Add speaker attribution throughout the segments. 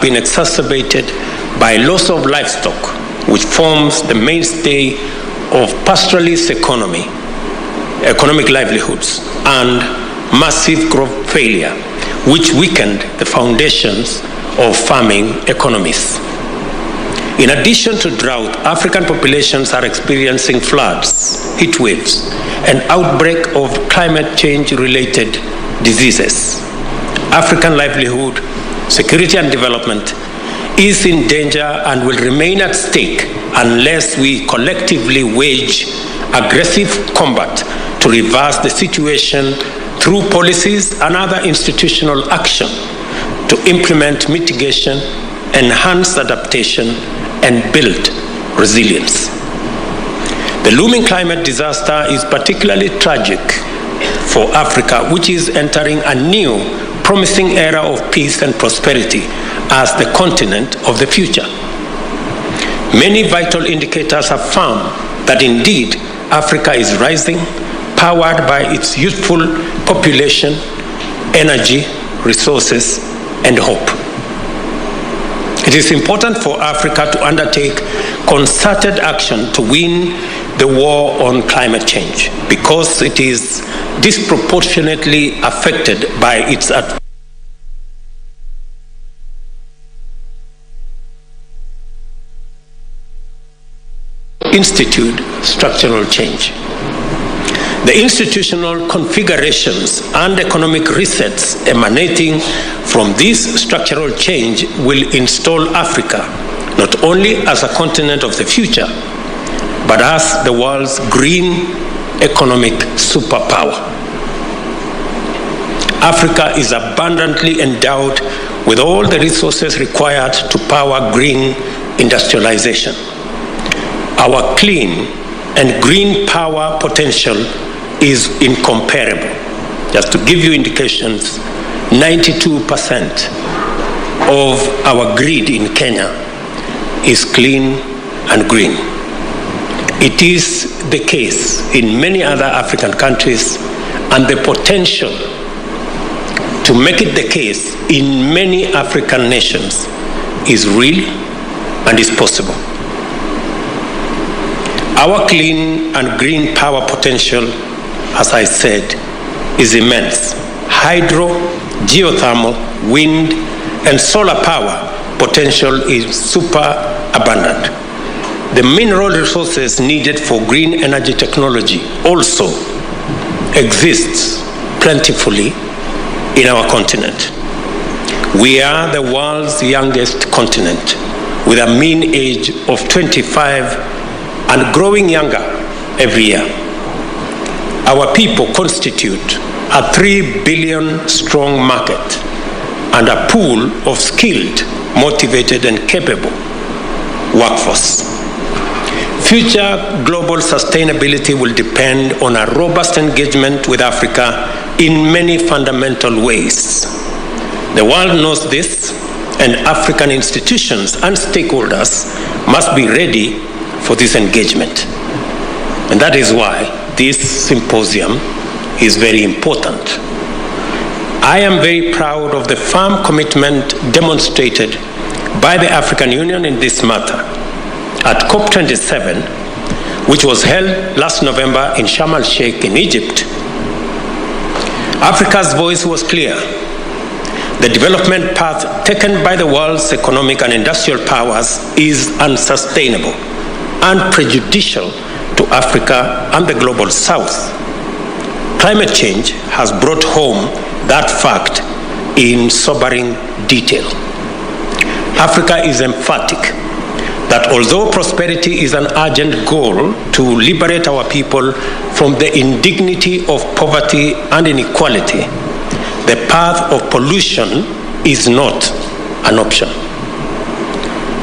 Speaker 1: been exacerbated by loss of livestock, which forms the mainstay of pastoralist economic livelihoods, and massive growth failure, which weakened the foundations of farming economies. In addition to drought, African populations are experiencing floods, heat waves, and outbreak of climate change-related diseases. African livelihood, security and development is in danger and will remain at stake unless we collectively wage aggressive combat to reverse the situation through policies and other institutional action to implement mitigation, enhance adaptation, and build resilience. The looming climate disaster is particularly tragic for Africa, which is entering a new, promising era of peace and prosperity as the continent of the future. Many vital indicators affirm that indeed Africa is rising, powered by its youthful population, energy, resources, and hope. It is important for Africa to undertake concerted action to win the war on climate change because it is disproportionately affected by its institute structural change. The institutional configurations and economic resets emanating from this structural change will install Africa not only as a continent of the future, but as the world's green economic superpower. Africa is abundantly endowed with all the resources required to power green industrialization. Our clean and green power potential is incomparable. Just to give you indications, 92% of our grid in Kenya is clean and green. It is the case in many other African countries, and the potential to make it the case in many African nations is real and is possible. Our clean and green power potential, as I said, is immense. Hydro, geothermal, wind, and solar power potential is super abundant. The mineral resources needed for green energy technology also exists plentifully in our continent. We are the world's youngest continent with a mean age of 25 and growing younger every year. Our people constitute a 3 billion strong market and a pool of skilled, motivated, and capable workforce. Future global sustainability will depend on a robust engagement with Africa in many fundamental ways. The world knows this, and African institutions and stakeholders must be ready for this engagement. And that is why this symposium is very important. I am very proud of the firm commitment demonstrated by the African Union in this matter. At COP27, which was held last November in Sharm el-Sheikh in Egypt, Africa's voice was clear. The development path taken by the world's economic and industrial powers is unsustainable and prejudicial to Africa and the global South. Climate change has brought home that fact in sobering detail. Africa is emphatic that although prosperity is an urgent goal to liberate our people from the indignity of poverty and inequality, the path of pollution is not an option.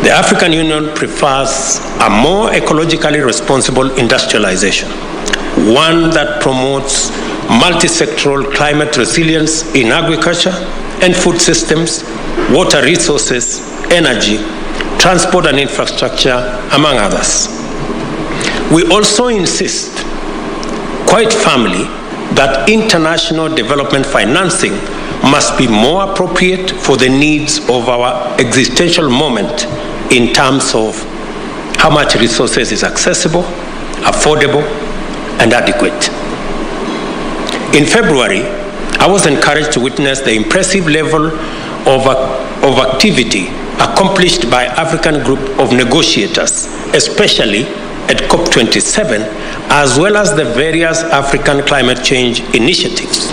Speaker 1: The African Union prefers a more ecologically responsible industrialization, one that promotes multi-sectoral climate resilience in agriculture and food systems, water resources, energy, transport and infrastructure, among others. We also insist, quite firmly, that international development financing must be more appropriate for the needs of our existential moment in terms of how much resources is accessible, affordable, and adequate. In February, I was encouraged to witness the impressive level of activity accomplished by African group of negotiators, especially at COP27, as well as the various African climate change initiatives.